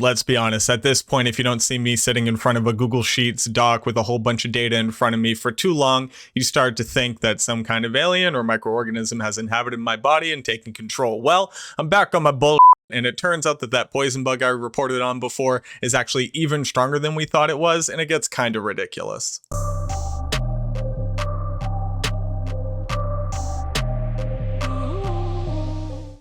let's be honest, at this point, if you don't see me sitting in front of a Google Sheets doc with a whole bunch of data in front of me for too long, you start to think that some kind of alien or microorganism has inhabited my body and taken control. Well, I'm back on my bull. And it turns out that that poison bug I reported on before is actually even stronger than we thought it was, and it gets kind of ridiculous.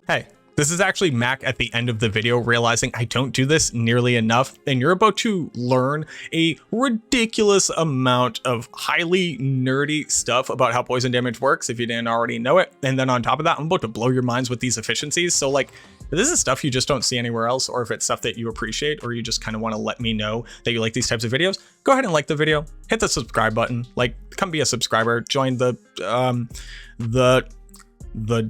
Hey, this is actually Mac at the end of the video realizing I don't do this nearly enough, and you're about to learn a ridiculous amount of highly nerdy stuff about how poison damage works if you didn't already know it. And then on top of that, I'm about to blow your minds with these efficiencies. So like, if this is stuff you just don't see anywhere else, or if it's stuff that you appreciate, or you just kind of want to let me know that you like these types of videos, go ahead and like the video, hit the subscribe button, like come be a subscriber, join the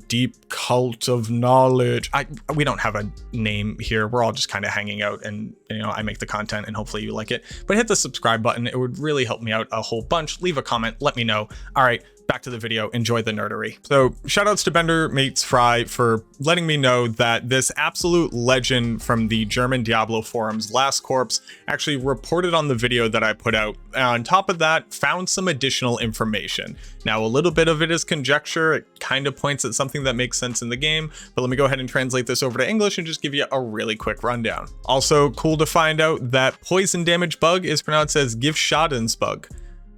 deep cult of knowledge. We don't have a name here. We're all just kind of hanging out, and I make the content and hopefully you like it. But hit the subscribe button. It would really help me out a whole bunch. Leave a comment, let me know. All right, back to the video. Enjoy the nerdery. So shout outs to Bender Mates Fry for letting me know that this absolute legend from the German Diablo forums, Last Corpse, actually reported on the video that I put out. On top of that, found some additional information. Now, a little bit of it is conjecture. It kind of points at something that makes sense in the game, but let me go ahead and translate this over to English and just give you a really quick rundown. Also, cool to find out that poison damage bug is pronounced as Giftschadensbug.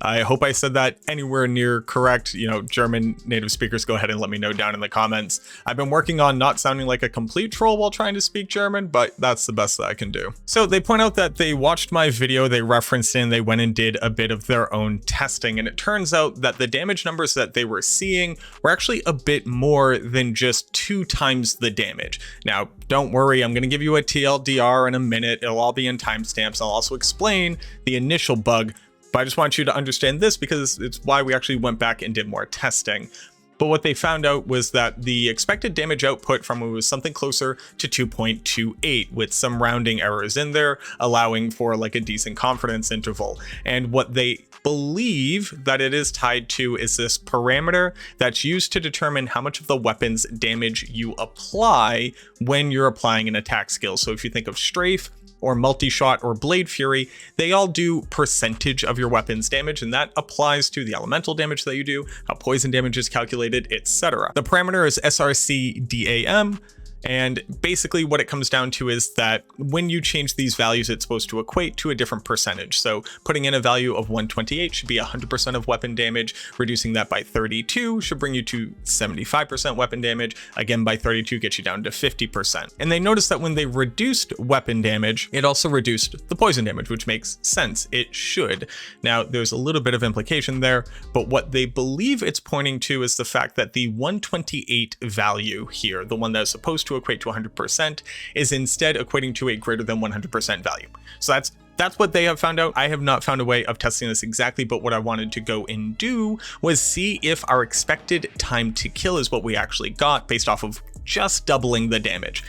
I hope I said that anywhere near correct. German native speakers, go ahead and let me know down in the comments. I've been working on not sounding like a complete troll while trying to speak German, but that's the best that I can do. So they point out that they watched my video, they referenced it, and they went and did a bit of their own testing. And it turns out that the damage numbers that they were seeing were actually a bit more than just 2 times the damage. Now, don't worry, I'm going to give you a TLDR in a minute. It'll all be in timestamps. I'll also explain the initial bug. But I just want you to understand this because it's why we actually went back and did more testing. But what they found out was that the expected damage output from it was something closer to 2.28 with some rounding errors in there, allowing for like a decent confidence interval. And what they believe that it is tied to is this parameter that's used to determine how much of the weapon's damage you apply when you're applying an attack skill. So if you think of strafe, or multi-shot or blade fury, they all do percentage of your weapon's damage, and that applies to the elemental damage that you do, how poison damage is calculated, etc. The parameter is SRC-DAM, and basically what it comes down to is that when you change these values, it's supposed to equate to a different percentage. So putting in a value of 128 should be 100% of weapon damage. Reducing that by 32 should bring you to 75% weapon damage. Again, by 32 gets you down to 50%. And they noticed that when they reduced weapon damage, it also reduced the poison damage, which makes sense. It should. Now, there's a little bit of implication there, but what they believe it's pointing to is the fact that the 128 value here, the one that's supposed to equate to 100%, is instead equating to a greater than 100% value. So that's what they have found out. I have not found a way of testing this exactly, but what I wanted to go and do was see if our expected time to kill is what we actually got based off of just doubling the damage.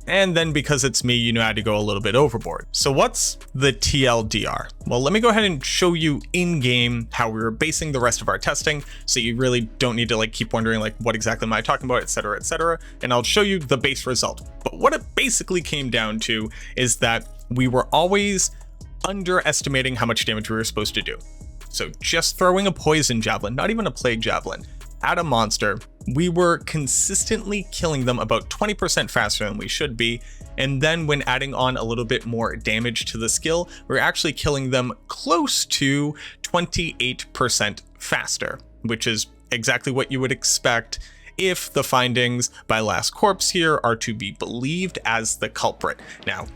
And then because it's me, I had to go a little bit overboard. So what's the TLDR? Well, let me go ahead and show you in game how we were basing the rest of our testing. So you really don't need to keep wondering what exactly am I talking about, etc., etc. And I'll show you the base result. But what it basically came down to is that we were always underestimating how much damage we were supposed to do. So just throwing a poison javelin, not even a plague javelin, at a monster, we were consistently killing them about 20% faster than we should be. And then when adding on a little bit more damage to the skill, we're actually killing them close to 28% faster, which is exactly what you would expect if the findings by Last Corpse here are to be believed as the culprit. Now,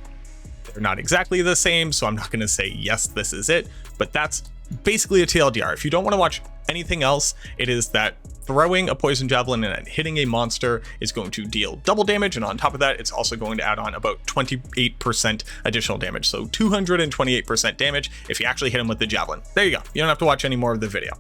they're not exactly the same, so I'm not going to say, yes, this is it, but that's basically a TLDR. If you don't want to watch anything else, it is that throwing a poison javelin and hitting a monster is going to deal double damage, and on top of that, it's also going to add on about 28% additional damage. So 228% damage if you actually hit him with the javelin. There you go. You don't have to watch any more of the video.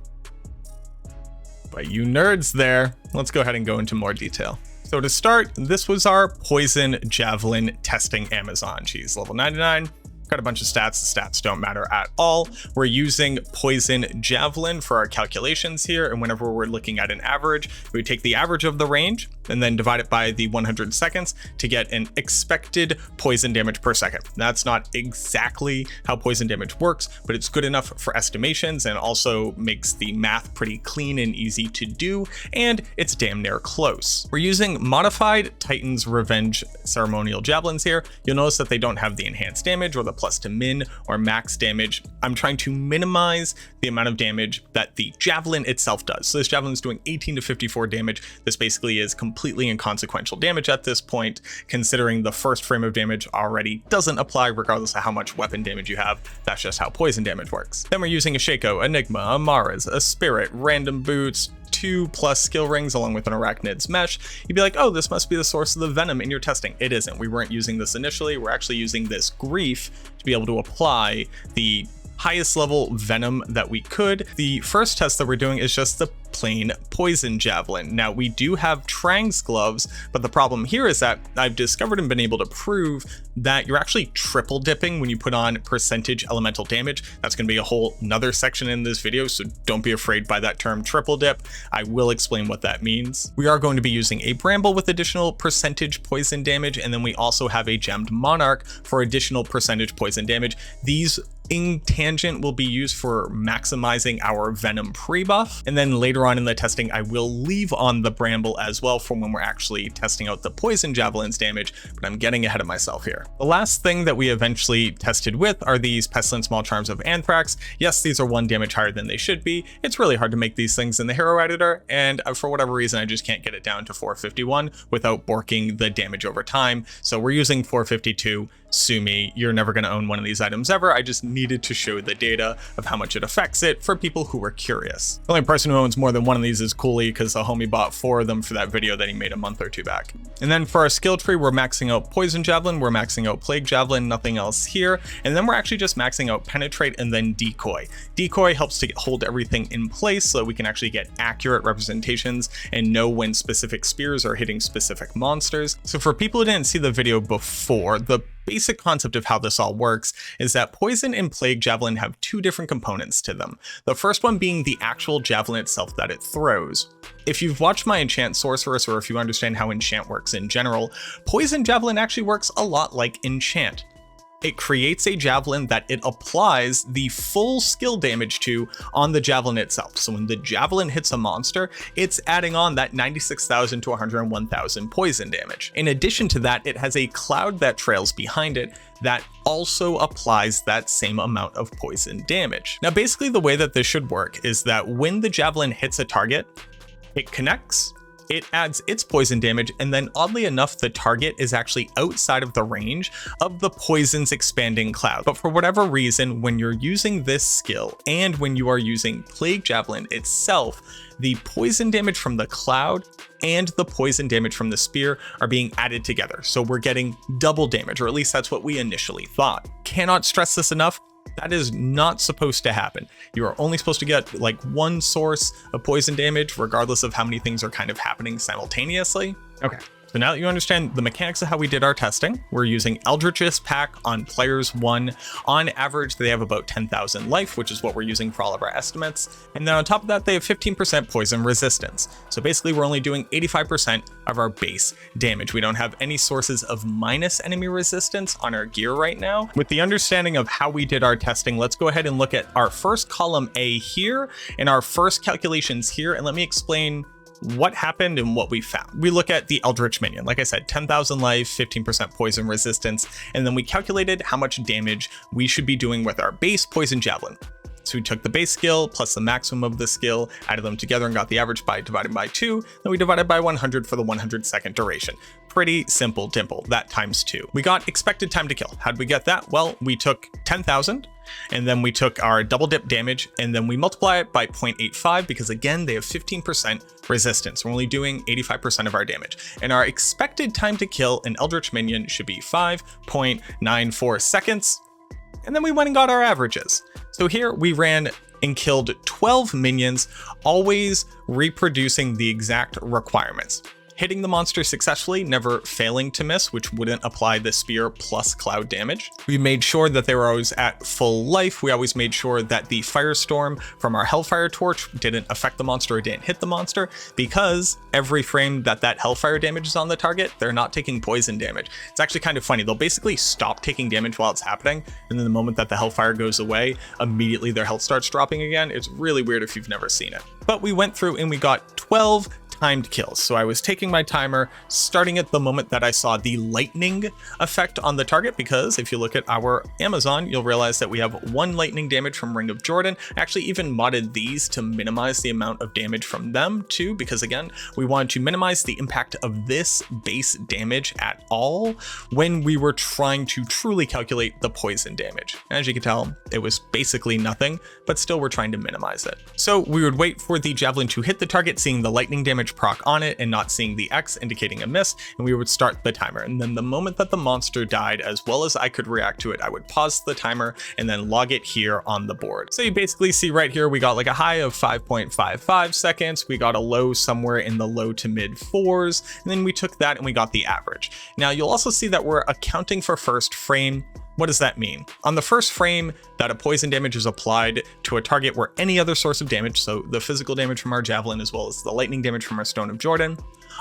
But you nerds there, let's go ahead and go into more detail. So to start, this was our poison javelin testing Amazon. She's level 99. got a bunch of stats. The stats don't matter at all. We're using Poison Javelin for our calculations here, and whenever we're looking at an average, we take the average of the range and then divide it by the 100 seconds to get an expected poison damage per second. That's not exactly how poison damage works, but it's good enough for estimations and also makes the math pretty clean and easy to do, and it's damn near close. We're using modified Titan's Revenge ceremonial javelins here. You'll notice that they don't have the enhanced damage or the plus to min or max damage. I'm trying to minimize the amount of damage that the javelin itself does. So this javelin is doing 18 to 54 damage. This basically is completely inconsequential damage at this point, considering the first frame of damage already doesn't apply regardless of how much weapon damage you have. That's just how poison damage works. Then we're using a Shaco, Enigma, a Mara's, a Spirit, random boots, 2+ skill rings along with an Arachnid's Mesh. You'd be like, oh, this must be the source of the Venom in your testing. It isn't. We weren't using this initially. We're actually using this Grief to be able to apply the highest level Venom that we could. The first test that we're doing is just the plain Poison Javelin. Now, we do have Trangs gloves, but the problem here is that I've discovered and been able to prove that you're actually triple dipping when you put on percentage elemental damage. That's going to be a whole nother section in this video, so don't be afraid by that term triple dip. I will explain what that means. We are going to be using a Bramble with additional percentage poison damage, and then we also have a Gemmed Monarch for additional percentage poison damage. These in tangent will be used for maximizing our Venom pre-buff, and then later on in the testing I will leave on the Bramble as well for when we're actually testing out the Poison Javelin's damage, but I'm getting ahead of myself here. The last thing that we eventually tested with are these Pestilent Small Charms of Anthrax. Yes, these are 1 damage higher than they should be. It's really hard to make these things in the hero editor, and for whatever reason I just can't get it down to 451 without borking the damage over time, so we're using 452. Sue me, you're never going to own one of these items ever. I just needed to show the data of how much it affects it for people who are curious. The only person who owns more than one of these is Cooley, because the homie bought 4 of them for that video that he made a month or 2 back. And then for our skill tree, we're maxing out Poison Javelin, we're maxing out Plague Javelin, nothing else here. And then we're actually just maxing out Penetrate and then Decoy. Decoy helps to hold everything in place so that we can actually get accurate representations and know when specific spears are hitting specific monsters. So for people who didn't see the video before, the basic concept of how this all works is that Poison and Plague Javelin have 2 different components to them. The first one being the actual javelin itself that it throws. If you've watched my Enchant Sorceress, or if you understand how Enchant works in general, Poison Javelin actually works a lot like Enchant. It creates a javelin that it applies the full skill damage to on the javelin itself. So when the javelin hits a monster, it's adding on that 96,000 to 101,000 poison damage. In addition to that, it has a cloud that trails behind it that also applies that same amount of poison damage. Now, basically the way that this should work is that when the javelin hits a target, it connects, it adds its poison damage, and then oddly enough, the target is actually outside of the range of the poison's expanding cloud. But for whatever reason, when you're using this skill and when you are using Plague Javelin itself, the poison damage from the cloud and the poison damage from the spear are being added together. So we're getting double damage, or at least that's what we initially thought. Cannot stress this enough. That is not supposed to happen. You are only supposed to get like 1 source of poison damage, regardless of how many things are kind of happening simultaneously. Okay. So now that you understand the mechanics of how we did our testing, we're using Eldritch's Pack on players 1. On average, they have about 10,000 life, which is what we're using for all of our estimates. And then on top of that, they have 15% poison resistance. So basically, we're only doing 85% of our base damage. We don't have any sources of minus enemy resistance on our gear right now. With the understanding of how we did our testing, let's go ahead and look at our first column A here and our first calculations here. And let me explain what happened and what we found. We look at the Eldritch minion. Like I said, 10,000 life, 15% poison resistance, and then we calculated how much damage we should be doing with our base Poison Javelin. So we took the base skill plus the maximum of the skill, added them together and got the average by divided by 2. Then we divided by 100 for the 100-second duration. Pretty simple dimple, that times 2. We got expected time to kill. How'd we get that? Well, we took 10,000 and then we took our double dip damage and then we multiply it by 0.85 because again, they have 15% resistance. We're only doing 85% of our damage. And our expected time to kill an Eldritch minion should be 5.94 seconds. And then we went and got our averages. So here we ran and killed 12 minions, always reproducing the exact requirements. hitting the monster successfully, never failing to miss, which wouldn't apply the spear plus cloud damage. We made sure that they were always at full life. We always made sure that the firestorm from our Hellfire Torch didn't affect the monster or didn't hit the monster, because every frame that Hellfire damage is on the target, they're not taking poison damage. It's actually kind of funny. They'll basically stop taking damage while it's happening, and then the moment that the Hellfire goes away, immediately their health starts dropping again. It's really weird if you've never seen it. But we went through and we got 12 timed kills. So I was taking my timer, starting at the moment that I saw the lightning effect on the target, because if you look at our Amazon, you'll realize that we have 1 lightning damage from Ring of Jordan. I actually even modded these to minimize the amount of damage from them too, because again, we wanted to minimize the impact of this base damage at all when we were trying to truly calculate the poison damage. As you can tell, it was basically nothing, but still we're trying to minimize it. So we would wait for the javelin to hit the target, seeing the lightning damage proc on it and not seeing the X indicating a miss, and we would start the timer. And then the moment that the monster died, as well as I could react to it, I would pause the timer and then log it here on the board. So you basically see right here, we got like a high of 5.55 seconds. We got a low somewhere in the low to mid 4s. And then we took that and we got the average. Now you'll also see that we're accounting for first frame. What does that mean? On the first frame that a poison damage is applied to a target where any other source of damage, so the physical damage from our javelin as well as the lightning damage from our Stone of Jordan,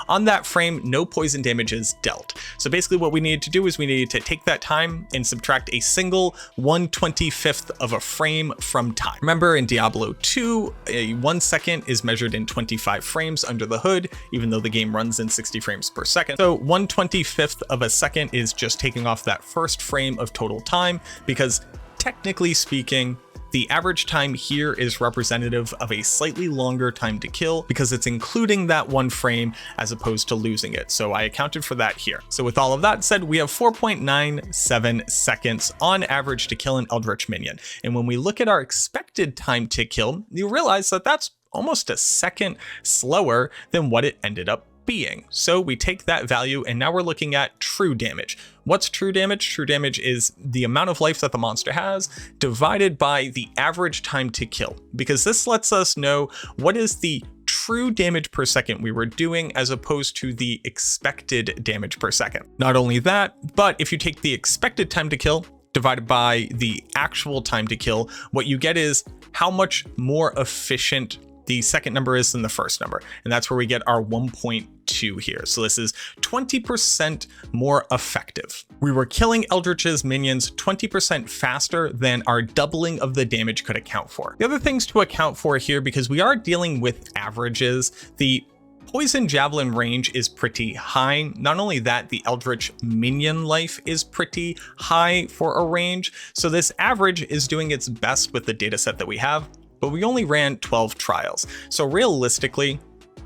on that frame, no poison damage is dealt. So basically what we needed to do is we needed to take that time and subtract a single 1/25th of a frame from time. Remember in Diablo 2, a 1 second is measured in 25 frames under the hood, even though the game runs in 60 frames per second. So 1/25th of a second is just taking off that first frame of total time, because technically speaking, the average time here is representative of a slightly longer time to kill because it's including that 1 frame as opposed to losing it. So I accounted for that here. So with all of that said, we have 4.97 seconds on average to kill an Eldritch minion. And when we look at our expected time to kill, you realize that that's almost a second slower than what it ended up being. So we take that value and now we're looking at true damage. What's true damage? True damage is the amount of life that the monster has divided by the average time to kill, because this lets us know what is the true damage per second we were doing as opposed to the expected damage per second. Not only that, but if you take the expected time to kill divided by the actual time to kill, what you get is how much more efficient the second number is than the first number. And that's where we get our 1.2 here. So this is 20% more effective. We were killing Eldritch's minions 20% faster than our doubling of the damage could account for. The other things to account for here, because we are dealing with averages, the Poison Javelin range is pretty high. Not only that, the Eldritch minion life is pretty high for a range. So this average is doing its best with the data set that we have, but we only ran 12 trials. So realistically,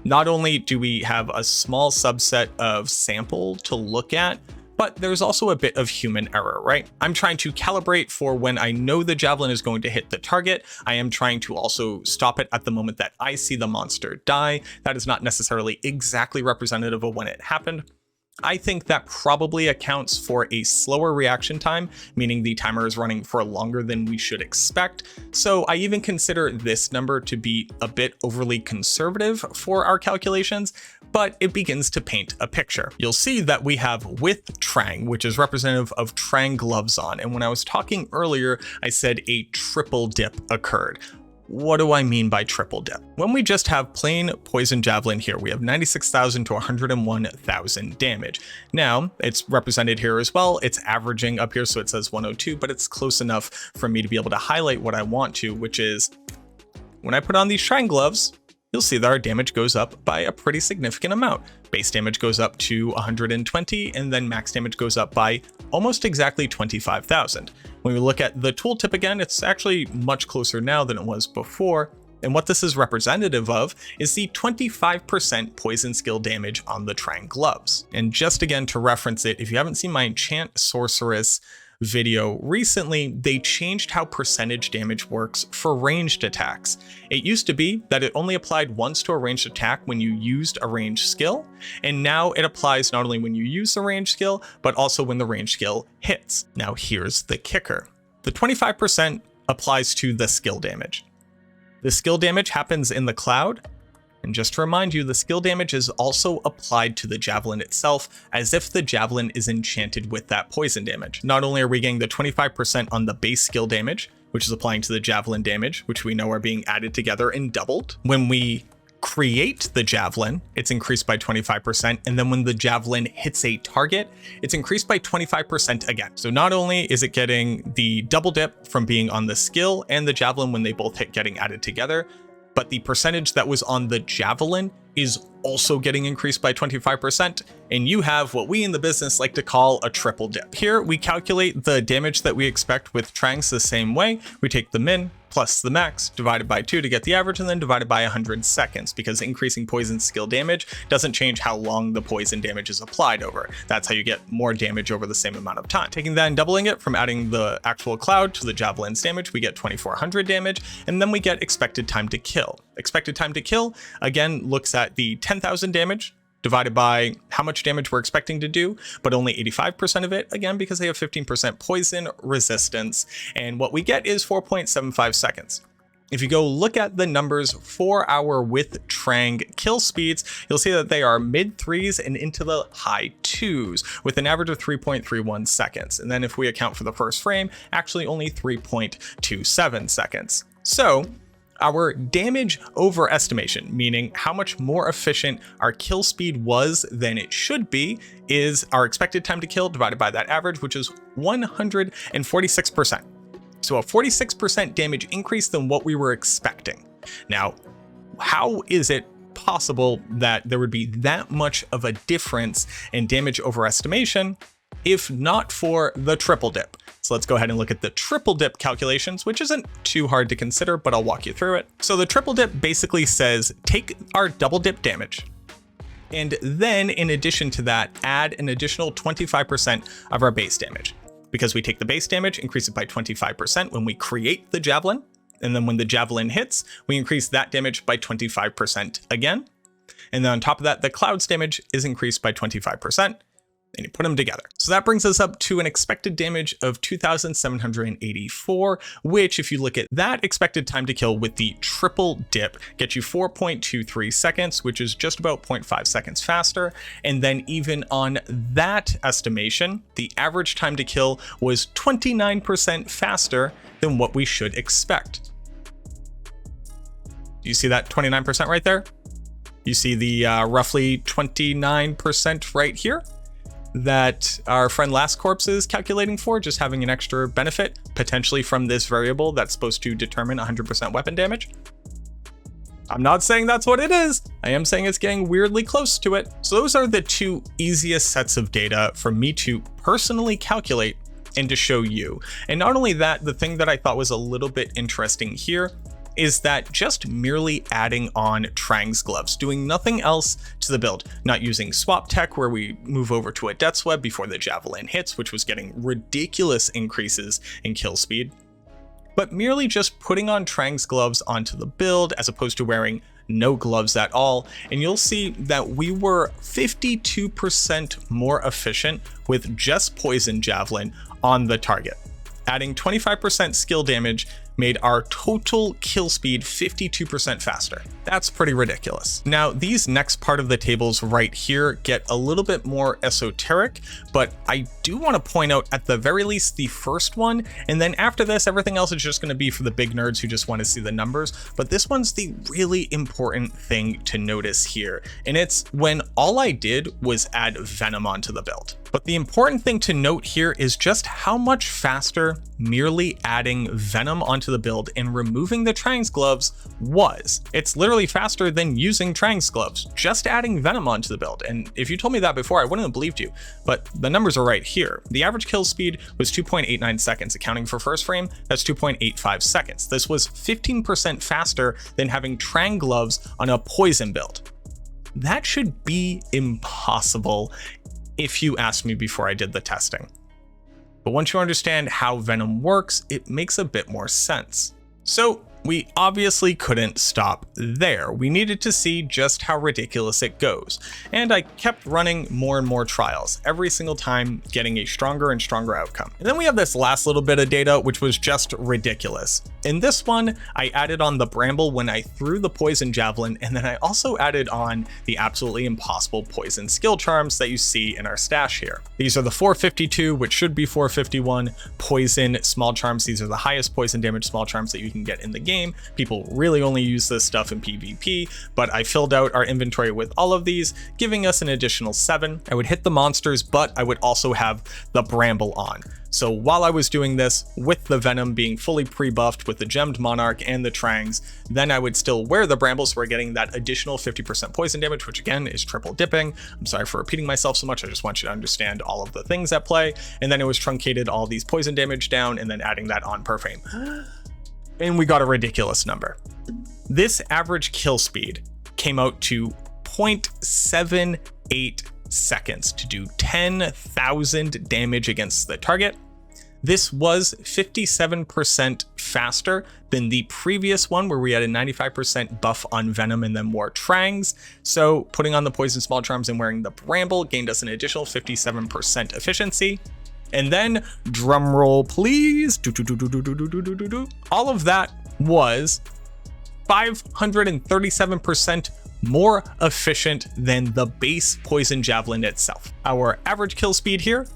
not only do we have a small subset of sample to look at, but there's also a bit of human error, right? I'm trying to calibrate for when I know the javelin is going to hit the target. I am trying to also stop it at the moment that I see the monster die. That is not necessarily exactly representative of when it happened. I think that probably accounts for a slower reaction time, meaning the timer is running for longer than we should expect. So I even consider this number to be a bit overly conservative for our calculations, but it begins to paint a picture. You'll see that we have with Trang, which is representative of Trang gloves on. And when I was talking earlier, I said a triple dip occurred. What do I mean by triple dip? When we just have plain Poison Javelin here, we have 96,000 to 101,000 damage. Now, it's represented here as well. It's averaging up here, so it says 102, but it's close enough for me to be able to highlight what I want to, which is when I put on these Trang gloves, you'll see that our damage goes up by a pretty significant amount. Base damage goes up to 120, and then max damage goes up by almost exactly 25,000. When we look at the tooltip again, it's actually much closer now than it was before. And what this is representative of is the 25% poison skill damage on the Trang gloves. And just again to reference it, if you haven't seen my enchant sorceress video recently, they changed how percentage damage works for ranged attacks. It used to be that it only applied once to a ranged attack when you used a ranged skill, and now it applies not only when you use the ranged skill, but also when the ranged skill hits. Now here's the kicker. The 25% applies to the skill damage. The skill damage happens in the cloud, And just to remind you, the skill damage is also applied to the javelin itself, as if the javelin is enchanted with that poison damage. Not only are we getting the 25% on the base skill damage, which is applying to the javelin damage, which we know are being added together and doubled. When we create the javelin, it's increased by 25%, and then when the javelin hits a target, it's increased by 25% again. So not only is it getting the double dip from being on the skill and the javelin when they both hit getting added together, but the percentage that was on the javelin is also getting increased by 25%, and you have what we in the business like to call a triple dip. Here we calculate the damage that we expect with Trangs the same way. We take the min plus the max divided by 2 to get the average, and then divided by 100 seconds, because increasing poison skill damage doesn't change how long the poison damage is applied over. That's how you get more damage over the same amount of time. Taking that and doubling it from adding the actual cloud to the javelin's damage, we get 2400 damage, and then we get expected time to kill. Expected time to kill again looks at the 10,000 damage divided by how much damage we're expecting to do, but only 85% of it, again, because they have 15% poison resistance, and what we get is 4.75 seconds. If you go look at the numbers for our with Trang kill speeds, you'll see that they are mid 3s and into the high 2s with an average of 3.31 seconds. And then if we account for the first frame, actually only 3.27 seconds. So our damage overestimation, meaning how much more efficient our kill speed was than it should be, is our expected time to kill divided by that average, which is 146%. So a 46% damage increase than what we were expecting. Now, how is it possible that there would be that much of a difference in damage overestimation if not for the triple dip? So let's go ahead and look at the triple dip calculations, which isn't too hard to consider, but I'll walk you through it. So the triple dip basically says take our double dip damage, and then in addition to that, add an additional 25% of our base damage. Because we take the base damage, increase it by 25% when we create the javelin, and then when the javelin hits, we increase that damage by 25% again. And then on top of that, the cloud's damage is increased by 25%. And you put them together. So that brings us up to an expected damage of 2,784, which if you look at that expected time to kill with the triple dip, gets you 4.23 seconds, which is just about 0.5 seconds faster. And then even on that estimation, the average time to kill was 29% faster than what we should expect. Do you see that 29% right there? You see the roughly 29% right here that our friend Last Corpse is calculating for, just having an extra benefit potentially from this variable that's supposed to determine 100% weapon damage. I'm not saying that's what it is. I am saying it's getting weirdly close to it. So those are the two easiest sets of data for me to personally calculate and to show you. And not only that, the thing that I thought was a little bit interesting here is that just merely adding on Trang's gloves, doing nothing else to the build, not using swap tech where we move over to a death's web before the javelin hits, which was getting ridiculous increases in kill speed, but merely just putting on Trang's gloves onto the build as opposed to wearing no gloves at all, and you'll see that we were 52% more efficient with just Poison Javelin on the target. Adding 25% skill damage made our total kill speed 52% faster. That's pretty ridiculous. Now, these next part of the tables right here get a little bit more esoteric, but I do want to point out at the very least the first one, and then after this, everything else is just going to be for the big nerds who just want to see the numbers, but this one's the really important thing to notice here, and it's when all I did was add Venom onto the build. But the important thing to note here is just how much faster merely adding Venom onto the build and removing the Trangs gloves was. It's literally faster than using Trangs gloves, just adding Venom onto the build. And if you told me that before, I wouldn't have believed you, but the numbers are right here. The average kill speed was 2.89 seconds, accounting for first frame, that's 2.85 seconds. This was 15% faster than having Trang gloves on a poison build. That should be impossible if you asked me before I did the testing. But once you understand how Venom works, it makes a bit more sense. So We obviously couldn't stop there. We needed to see just how ridiculous it goes. And I kept running more and more trials, every single time getting a stronger and stronger outcome. And then we have this last little bit of data, which was just ridiculous. In this one, I added on the bramble when I threw the poison javelin, and then I also added on the absolutely impossible poison skill charms that you see in our stash here. These are the 452, which should be 451 poison small charms. These are the highest poison damage small charms that you can get in the game. People really only use this stuff in PvP, but I filled out our inventory with all of these, giving us an additional 7. I would hit the monsters, but I would also have the bramble on. So while I was doing this with the Venom being fully pre-buffed with the Gemmed Monarch and the Trangs, then I would still wear the bramble, so we're getting that additional 50% poison damage, which again is triple dipping. I'm sorry for repeating myself so much, I just want you to understand all of the things at play. And then it was truncated all these poison damage down and then adding that on per frame. And we got a ridiculous number. This average kill speed came out to 0.78 seconds to do 10,000 damage against the target. This was 57% faster than the previous one where we had a 95% buff on Venom and then more Trangs. So putting on the poison small charms and wearing the bramble gained us an additional 57% efficiency. And then drum roll, please. All of that was 537% more efficient than the base poison javelin itself. Our average kill speed here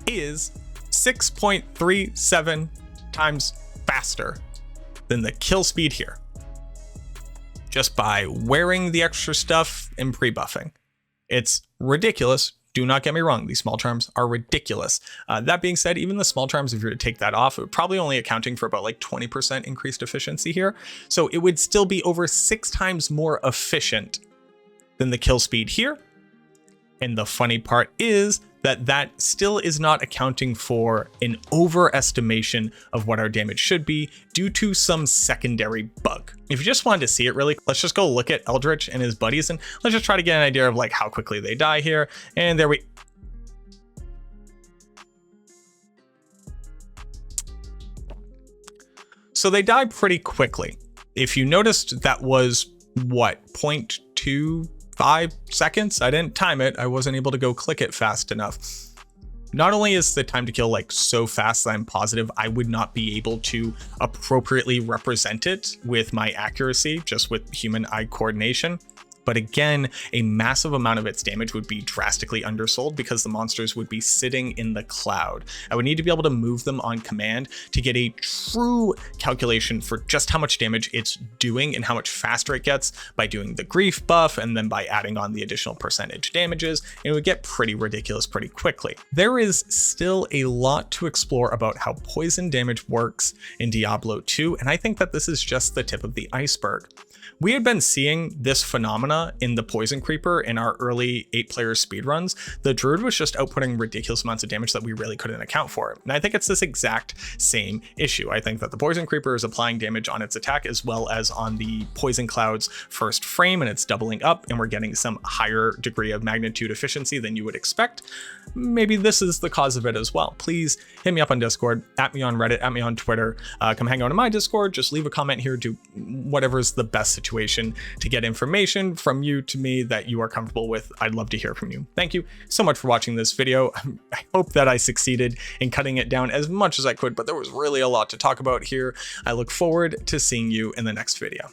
is 6.37 times faster than the kill speed here, just by wearing the extra stuff and pre-buffing. It's ridiculous. Do not get me wrong, these small charms are ridiculous. That being said, even the small charms, if you were to take that off, it would probably only accounting for about like 20% increased efficiency here. So it would still be over 6 times more efficient than the kill speed here. And the funny part is that still is not accounting for an overestimation of what our damage should be due to some secondary bug. If you just wanted to see it really, let's just go look at Eldritch and his buddies and let's just try to get an idea of like how quickly they die here. And there we... So they die pretty quickly. If you noticed, that was what, 0.25 seconds? I didn't time it. I wasn't able to go click it fast enough. Not only is the time to kill like so fast that I'm positive I would not be able to appropriately represent it with my accuracy, just with human eye coordination, but again, a massive amount of its damage would be drastically undersold because the monsters would be sitting in the cloud. I would need to be able to move them on command to get a true calculation for just how much damage it's doing and how much faster it gets by doing the grief buff and then by adding on the additional percentage damages, and it would get pretty ridiculous pretty quickly. There is still a lot to explore about how poison damage works in Diablo 2, and I think that this is just the tip of the iceberg. We had been seeing this phenomena in the Poison Creeper in our early 8-player speedruns. The druid was just outputting ridiculous amounts of damage that we really couldn't account for. And I think it's this exact same issue. I think that the Poison Creeper is applying damage on its attack as well as on the Poison Cloud's first frame, and it's doubling up and we're getting some higher degree of magnitude efficiency than you would expect. Maybe this is the cause of it as well. Please hit me up on Discord, at me on Reddit, at me on Twitter, come hang out in my Discord, just leave a comment here, do whatever's the best situation to get information from you to me that you are comfortable with. I'd love to hear from you. Thank you so much for watching this video. I hope that I succeeded in cutting it down as much as I could, but there was really a lot to talk about here. I look forward to seeing you in the next video.